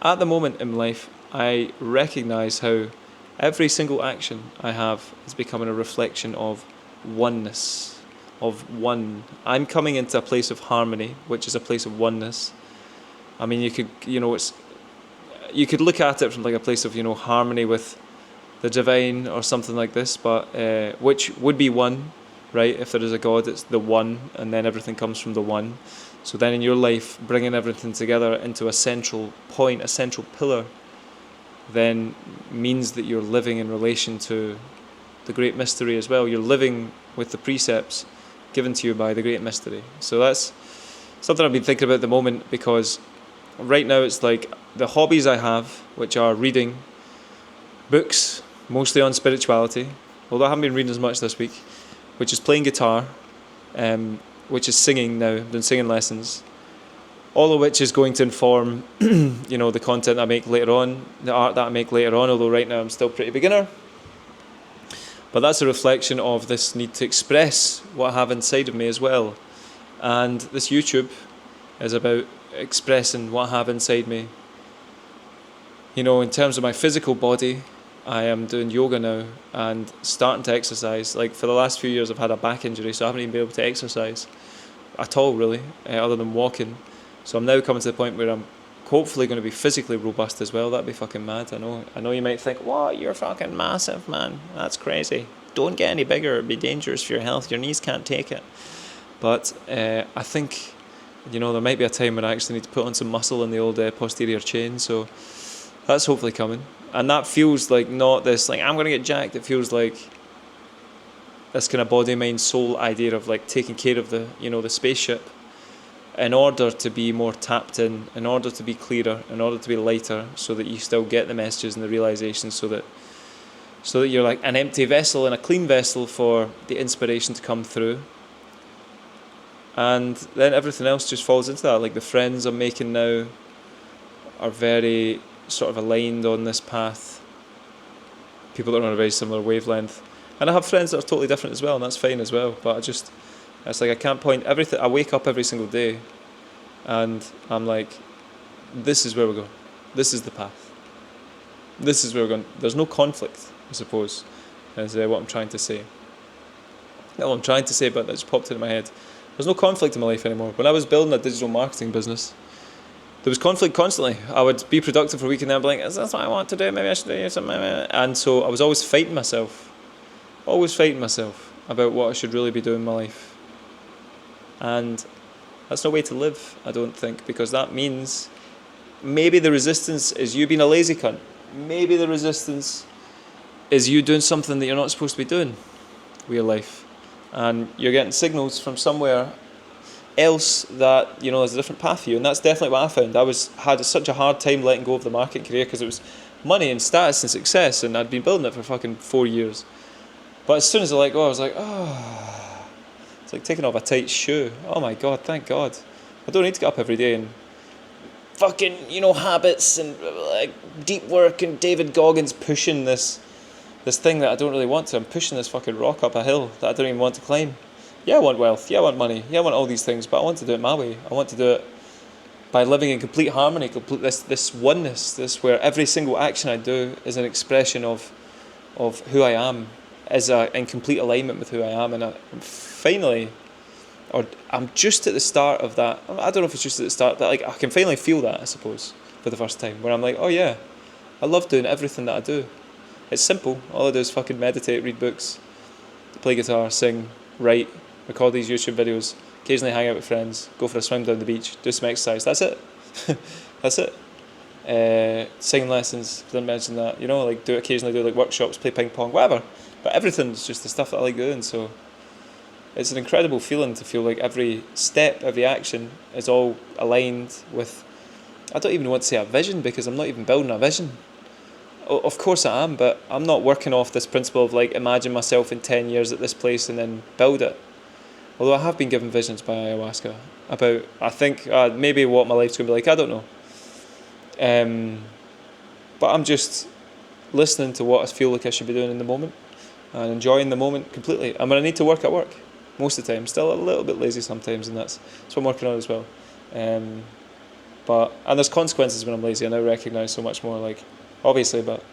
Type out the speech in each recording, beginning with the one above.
at the moment in life, I recognise how every single action I have is becoming a reflection of oneness, of one. I'm coming into a place of harmony, which is a place of oneness. I mean, you could look at it from like a place of, harmony with the divine or something like this, but which would be one, right? If there is a God, it's the one, and then everything comes from the one. So then in your life, bringing everything together into a central point, a central pillar, then means that you're living in relation to the great mystery as well. You're living with the precepts given to you by the great mystery. So that's something I've been thinking about at the moment, because right now it's like the hobbies I have, which are reading books, mostly on spirituality, although I haven't been reading as much this week, which is playing guitar, which is singing now, doing singing lessons, all of which is going to inform, the content I make later on, the art that I make later on, although right now I'm still pretty beginner. But that's a reflection of this need to express what I have inside of me as well. And this YouTube is about expressing what I have inside me. In terms of my physical body, I am doing yoga now and starting to exercise. Like for the last few years I've had a back injury, so I haven't even been able to exercise at all really, other than walking. So I'm now coming to the point where I'm hopefully going to be physically robust as well. That'd be fucking mad. I know you might think, what, you're fucking massive, man. That's crazy. Don't get any bigger, it'd be dangerous for your health. Your knees can't take it. But I think, there might be a time when I actually need to put on some muscle in the old posterior chain. So that's hopefully coming. And that feels like not this, like, I'm going to get jacked. It feels like this kind of body, mind, soul idea of like taking care of the, the spaceship in order to be more tapped in order to be clearer, in order to be lighter, so that you still get the messages and the realizations, so that you're like an empty vessel and a clean vessel for the inspiration to come through. And then everything else just falls into that. Like the friends I'm making now are very sort of aligned on this path. People that are on a very similar wavelength. And I have friends that are totally different as well, and that's fine as well. But it's like I can't point everything. I wake up every single day and I'm like, this is where we're going. This is the path. This is where we're going. There's no conflict, I suppose, is what I'm trying to say. Not what I'm trying to say, but that just popped into my head. There's no conflict in my life anymore. When I was building a digital marketing business, there was conflict constantly. I would be productive for a week and then I'd be like, is this what I want to do? Maybe I should do something. And so I was always fighting myself about what I should really be doing in my life. And that's no way to live, I don't think, because that means maybe the resistance is you being a lazy cunt. Maybe the resistance is you doing something that you're not supposed to be doing with your life. And you're getting signals from somewhere else that, there's a different path for you. And that's definitely what I found. I had such a hard time letting go of the marketing career because it was money and status and success, and I'd been building it for fucking 4 years. But as soon as I let go, I was like, oh, it's like taking off a tight shoe. Oh my God, thank God. I don't need to get up every day and fucking, habits and like deep work and David Goggins pushing this thing that I don't really want to. I'm pushing this fucking rock up a hill that I don't even want to climb. Yeah, I want wealth. Yeah, I want money. Yeah, I want all these things, but I want to do it my way. I want to do it by living in complete harmony, this oneness, this where every single action I do is an expression of who I am, is in complete alignment with who I am. And I'm just at the start of that. I don't know if it's just at the start, but like I can finally feel that, I suppose, for the first time, where I'm like, oh yeah, I love doing everything that I do. It's simple. All I do is fucking meditate, read books, play guitar, sing, write, record these YouTube videos, occasionally hang out with friends, go for a swim down the beach, do some exercise. That's it. That's it. Singing lessons, didn't mention that. Like occasionally do like workshops, play ping pong, whatever. But everything's just the stuff that I like doing. So it's an incredible feeling to feel like every step, every action is all aligned with, I don't even want to say a vision, because I'm not even building a vision. Of course I am, but I'm not working off this principle of like imagine myself in 10 years at this place and then build it. Although I have been given visions by ayahuasca about, I think, maybe what my life's going to be like, I don't know. But I'm just listening to what I feel like I should be doing in the moment and enjoying the moment completely. I'm going to need to work at work most of the time. Still a little bit lazy sometimes, and that's what I'm working on as well. And there's consequences when I'm lazy, and I recognise so much more, like, obviously, but,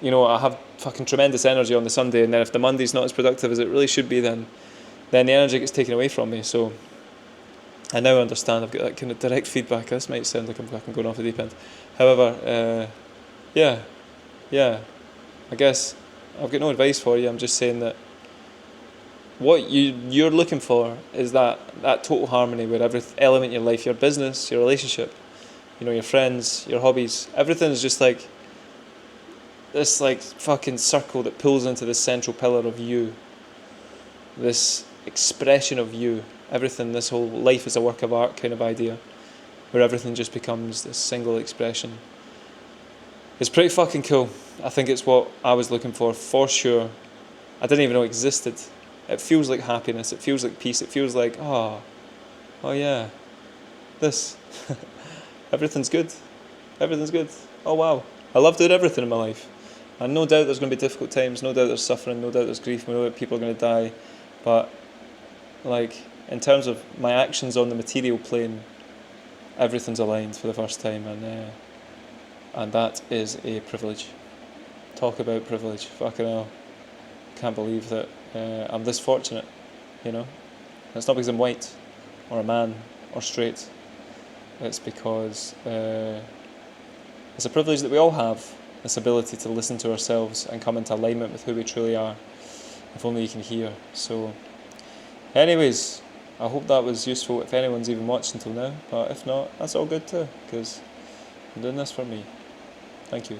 I have fucking tremendous energy on the Sunday, and then if the Monday's not as productive as it really should be, then the energy gets taken away from me. So I now understand. I've got that kind of direct feedback. This might sound like I'm fucking going off the deep end. However, yeah, I guess I've got no advice for you. I'm just saying that what you're looking for is that total harmony where every element in your life, your business, your relationship, your friends, your hobbies, everything's just like this like fucking circle that pulls into this central pillar of you, this expression of you. Everything, this whole life is a work of art kind of idea, where everything just becomes this single expression. It's pretty fucking cool. I think it's what I was looking for sure. I didn't even know it existed. It feels like happiness, it feels like peace, it feels like, oh yeah, this. Everything's good. Everything's good. Oh wow. I love doing everything in my life. And no doubt there's going to be difficult times, no doubt there's suffering, no doubt there's grief, no doubt people are going to die. But, like, in terms of my actions on the material plane, everything's aligned for the first time, and that is a privilege. Talk about privilege. Fucking hell. Can't believe that I'm this fortunate, And it's not because I'm white, or a man, or straight. It's because it's a privilege that we all have, this ability to listen to ourselves and come into alignment with who we truly are. If only you can hear. So, anyways, I hope that was useful if anyone's even watched until now. But if not, that's all good too, because I'm doing this for me. Thank you.